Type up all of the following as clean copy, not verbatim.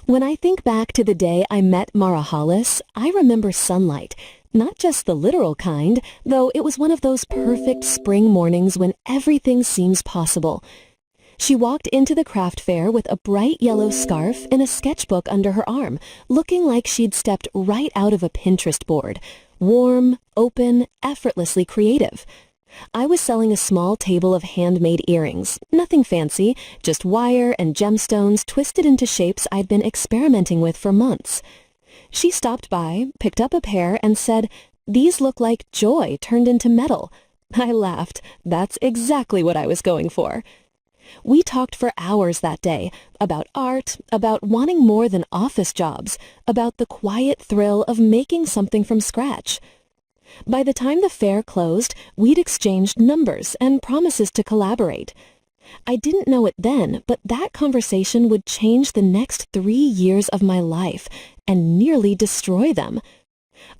When I think back to the day I met Mara Hollis, I remember sunlight. Not just the literal kind, though it was one of those perfect spring mornings when everything seems possible. She walked into the craft fair with a bright yellow scarf and a sketchbook under her arm, looking like she'd stepped right out of a Pinterest board. Warm, open, effortlessly creative. I was selling a small table of handmade earrings, nothing fancy, just wire and gemstones twisted into shapes I'd been experimenting with for months. She stopped by, picked up a pair, and said, "These look like joy turned into metal." I laughed. That's exactly what I was going for. We talked for hours that day, about art, about wanting more than office jobs, about the quiet thrill of making something from scratch. By the time the fair closed, we'd exchanged numbers and promises to collaborate. I didn't know it then, but that conversation would change the next 3 years of my life and nearly destroy them.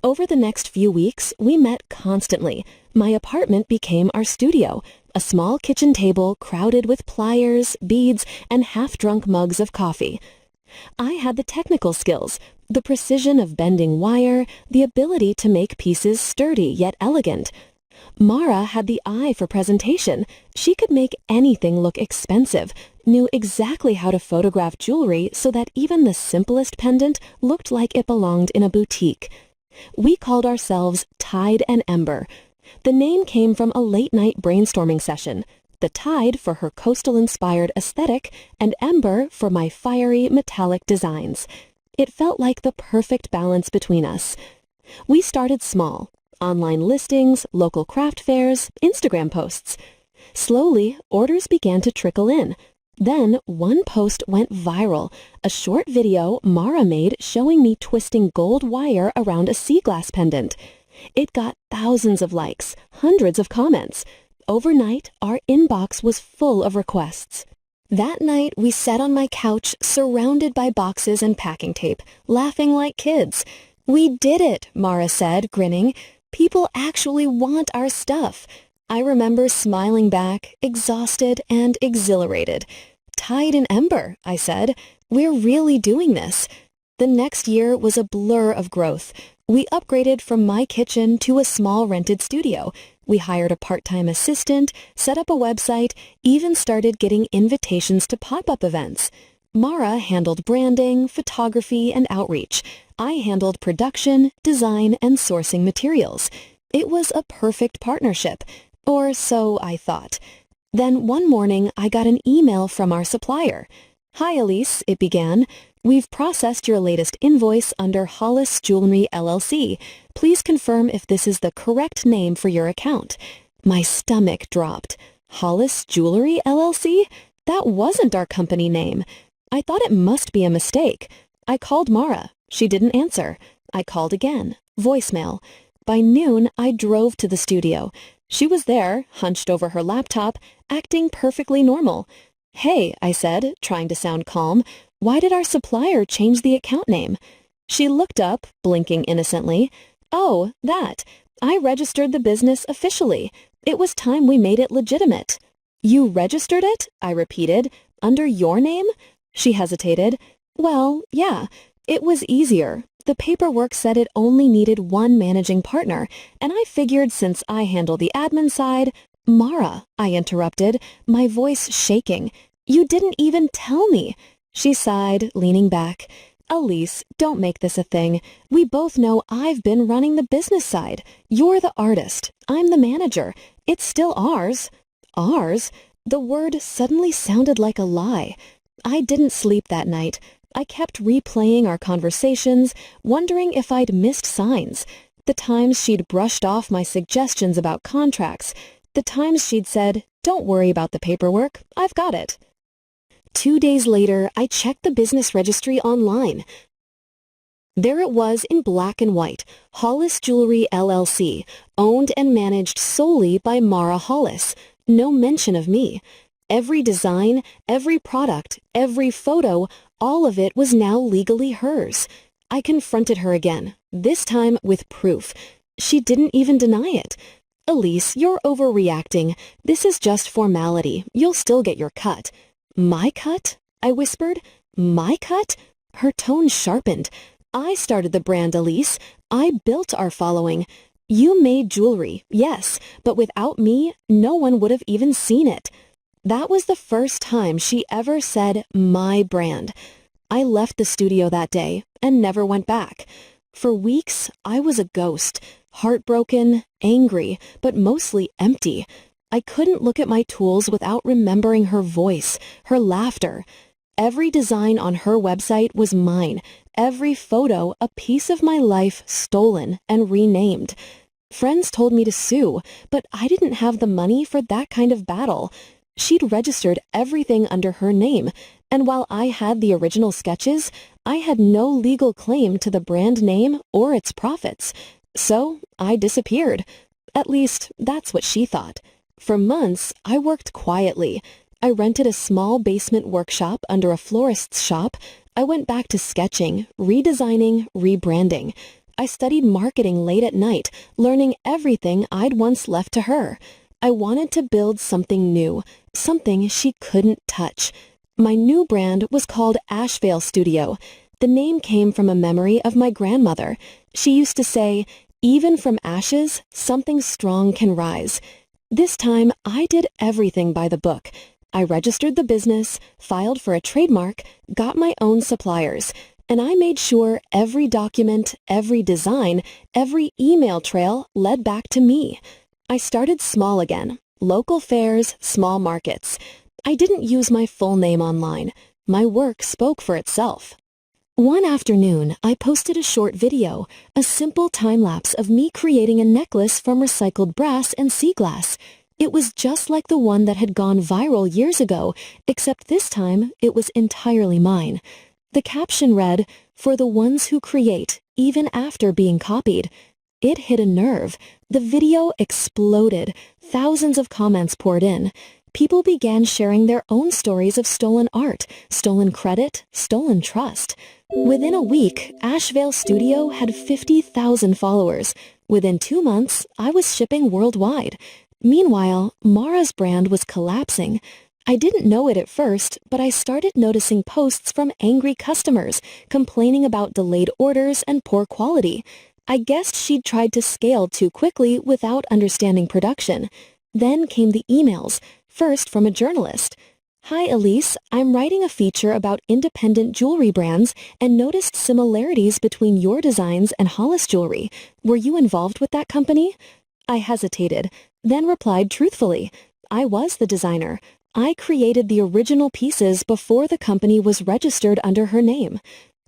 Over the next few weeks, we met constantly. My apartment became our studio, a small kitchen table crowded with pliers, beads, and half-drunk mugs of coffee. I had the technical skills, the precision of bending wire, the ability to make pieces sturdy yet elegant. Mara had the eye for presentation. She could make anything look expensive, knew exactly how to photograph jewelry so that even the simplest pendant looked like it belonged in a boutique. We called ourselves Tide and Ember. The name came from a late-night brainstorming session. The Tide for her coastal-inspired aesthetic, and Ember for my fiery, metallic designs. It felt like the perfect balance between us. We started small. Online listings, local craft fairs, Instagram posts. Slowly, orders began to trickle in. Then, one post went viral, a short video Mara made showing me twisting gold wire around a sea glass pendant. It got thousands of likes, hundreds of comments. Overnight, our inbox was full of requests. That night, we sat on my couch, surrounded by boxes and packing tape, laughing like kids. "We did it," Mara said, grinning. "People actually want our stuff." I remember smiling back, exhausted and exhilarated. "Tide and Ember," I said. "We're really doing this." The next year was a blur of growth. We upgraded from my kitchen to a small rented studio. We hired a part-time assistant, set up a website, even started getting invitations to pop-up events. Mara handled branding, photography, and outreach. I handled production, design, and sourcing materials. It was a perfect partnership, or so I thought. Then one morning, I got an email from our supplier. "Hi, Elise," it began. "We've processed your latest invoice under Hollis Jewelry LLC. Please confirm if this is the correct name for your account." My stomach dropped. Hollis Jewelry LLC? That wasn't our company name. I thought it must be a mistake. I called Mara. She didn't answer. I called again. Voicemail. By noon, I drove to the studio. She was there, hunched over her laptop, acting perfectly normal. "Hey," I said, trying to sound calm, "why did our supplier change the account name?" She looked up, blinking innocently. "Oh, that. I registered the business officially. It was time we made it legitimate." "You registered it?" I repeated. "Under your name?" She hesitated. "Well, yeah. It was easier. The paperwork said it only needed one managing partner, and I figured since I handle the admin side—" "Mara," I interrupted, my voice shaking. "You didn't even tell me." She sighed, leaning back. "Elise, don't make this a thing. We both know I've been running the business side. You're the artist. I'm the manager. It's still ours." "Ours?" The word suddenly sounded like a lie. I didn't sleep that night. I kept replaying our conversations, wondering if I'd missed signs. The times she'd brushed off my suggestions about contracts. The times she'd said, "Don't worry about the paperwork. I've got it." 2 days later, I checked the business registry online. There it was in black and white, Hollis Jewelry LLC, owned and managed solely by Mara Hollis. No mention of me. Every design, every product, every photo, all of it was now legally hers. I confronted her again, this time with proof. She didn't even deny it. "Elise, you're overreacting. This is just formality. You'll still get your cut." "My cut?" I whispered. "My cut?" Her tone sharpened. "I started the brand, Elise. I built our following. You made jewelry, yes, but without me, no one would have even seen it." That was the first time she ever said, "my brand." I left the studio that day and never went back. For weeks, I was a ghost, heartbroken, angry, but mostly empty. I couldn't look at my tools without remembering her voice, her laughter. Every design on her website was mine, every photo a piece of my life stolen and renamed. Friends told me to sue, but I didn't have the money for that kind of battle. She'd registered everything under her name, and while I had the original sketches, I had no legal claim to the brand name or its profits. So I disappeared. At least, that's what she thought. For months, I worked quietly. I rented a small basement workshop under a florist's shop. I went back to sketching, redesigning, rebranding. I studied marketing late at night, learning everything I'd once left to her. I wanted to build something new, something she couldn't touch. My new brand was called Ashevale Studio. The name came from a memory of my grandmother. She used to say, "Even from ashes, something strong can rise." This time, I did everything by the book. I registered the business, filed for a trademark, got my own suppliers, and I made sure every document, every design, every email trail led back to me. I started small again, local fairs, small markets. I didn't use my full name online. My work spoke for itself. One afternoon, I posted a short video, a simple time-lapse of me creating a necklace from recycled brass and sea glass. It was just like the one that had gone viral years ago, except this time it was entirely mine. The caption read, "For the ones who create, even after being copied." It hit a nerve. The video exploded. Thousands of comments poured in. People began sharing their own stories of stolen art, stolen credit, stolen trust. Within a week, Ashevale Studio had 50,000 followers. Within 2 months, I was shipping worldwide. Meanwhile, Mara's brand was collapsing. I didn't know it at first, but I started noticing posts from angry customers complaining about delayed orders and poor quality. I guessed she'd tried to scale too quickly without understanding production. Then came the emails, first from a journalist. "Hi Elise, I'm writing a feature about independent jewelry brands and noticed similarities between your designs and Hollis Jewelry. Were you involved with that company?" I hesitated, then replied truthfully. I was the designer. I created the original pieces before the company was registered under her name.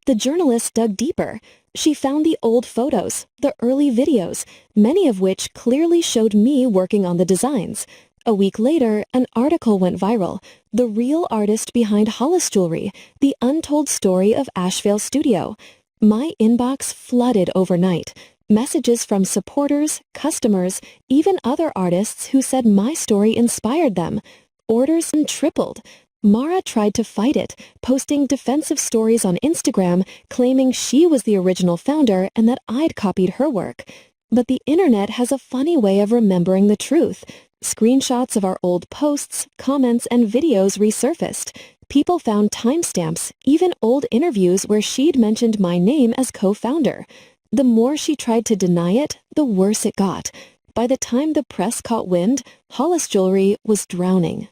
The journalist dug deeper. She found the old photos, the early videos, many of which clearly showed me working on the designs. A week later, an article went viral. "The real artist behind Hollis Jewelry, the untold story of Ashevale Studio." My inbox flooded overnight. Messages from supporters, customers, even other artists who said my story inspired them. Orders tripled. Mara tried to fight it, posting defensive stories on Instagram, claiming she was the original founder and that I'd copied her work. But the internet has a funny way of remembering the truth. Screenshots of our old posts, comments, and videos resurfaced. People found timestamps, even old interviews where she'd mentioned my name as co-founder. The more she tried to deny it, the worse it got. By the time the press caught wind, Hollis Jewelry was drowning.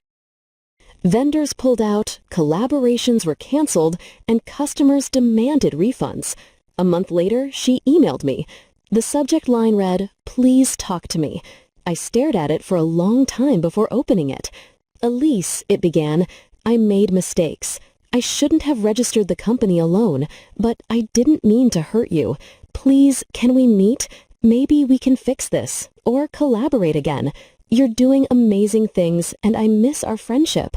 Vendors pulled out, collaborations were canceled, and customers demanded refunds. A month later, she emailed me. The subject line read, "Please talk to me." I stared at it for a long time before opening it. "Elise," it began, "I made mistakes. I shouldn't have registered the company alone, but I didn't mean to hurt you. Please, can we meet? Maybe we can fix this, or collaborate again. You're doing amazing things, and I miss our friendship."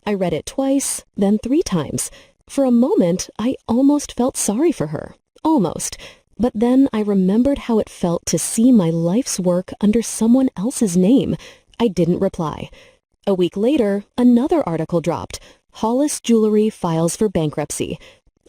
I read it twice, then 3 times. For a moment, I almost felt sorry for her. Almost. But then I remembered how it felt to see my life's work under someone else's name. I didn't reply. A week later, another article dropped. Hollis Jewelry files for bankruptcy.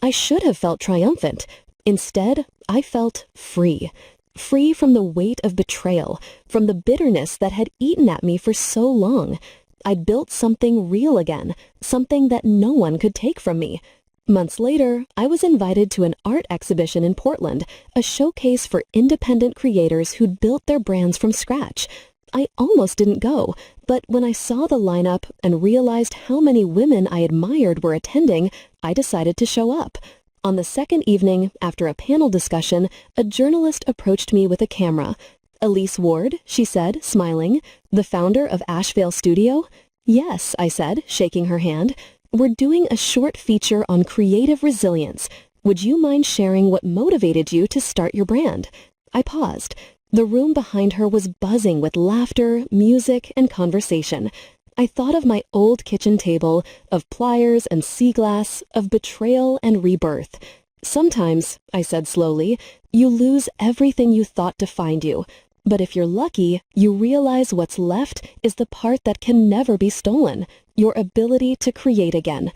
I should have felt triumphant. Instead, I felt free. Free from the weight of betrayal, from the bitterness that had eaten at me for so long. I'd built something real again, something that no one could take from me. Months later, I was invited to an art exhibition in Portland, a showcase for independent creators who'd built their brands from scratch. I almost didn't go, but when I saw the lineup and realized how many women I admired were attending, I decided to show up. On the second evening, after a panel discussion, a journalist approached me with a camera. "Elise Ward," she said, smiling, "the founder of Asheville Studio?" "Yes," I said, shaking her hand. "We're doing a short feature on creative resilience. Would you mind sharing what motivated you to start your brand?" I paused. The room behind her was buzzing with laughter, music, and conversation. I thought of my old kitchen table, of pliers and sea glass, of betrayal and rebirth. "Sometimes," I said slowly, "you lose everything you thought defined you. But if you're lucky, you realize what's left is the part that can never be stolen, your ability to create again."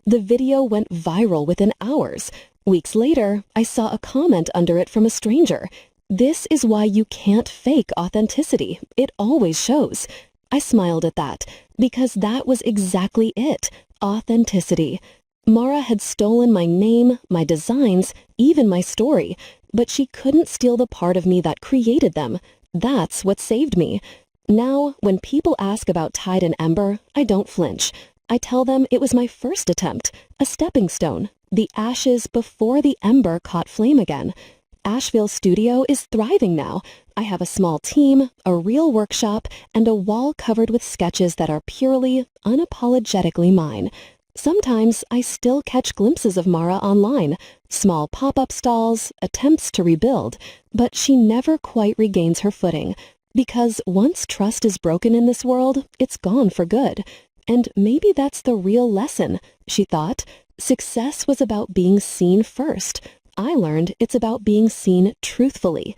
The video went viral within hours. Weeks later, I saw a comment under it from a stranger. "This is why you can't fake authenticity. It always shows." I smiled at that, because that was exactly it, authenticity. Mara had stolen my name, my designs, even my story, but she couldn't steal the part of me that created them. That's what saved me. Now, when people ask about Tide and Ember, I don't flinch. I tell them it was my first attempt, a stepping stone, the ashes before the ember caught flame again. Asheville Studio is thriving now. I have a small team, a real workshop, and a wall covered with sketches that are purely, unapologetically mine. Sometimes I still catch glimpses of Mara online, small pop-up stalls, attempts to rebuild, but she never quite regains her footing. Because once trust is broken in this world, it's gone for good. And maybe that's the real lesson, she thought. Success was about being seen first. I learned it's about being seen truthfully.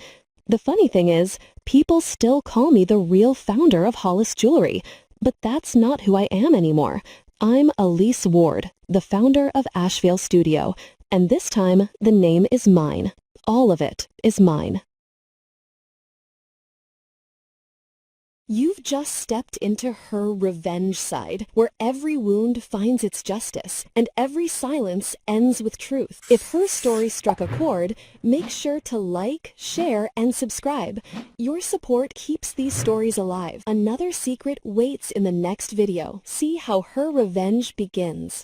The funny thing is, people still call me the real founder of Hollis Jewelry, but that's not who I am anymore. I'm Elise Ward, the founder of Asheville Studio, and this time the name is mine. All of it is mine. You've just stepped into her revenge side, where every wound finds its justice, and every silence ends with truth. If her story struck a chord, make sure to like, share, and subscribe. Your support keeps these stories alive. Another secret waits in the next video. See how her revenge begins.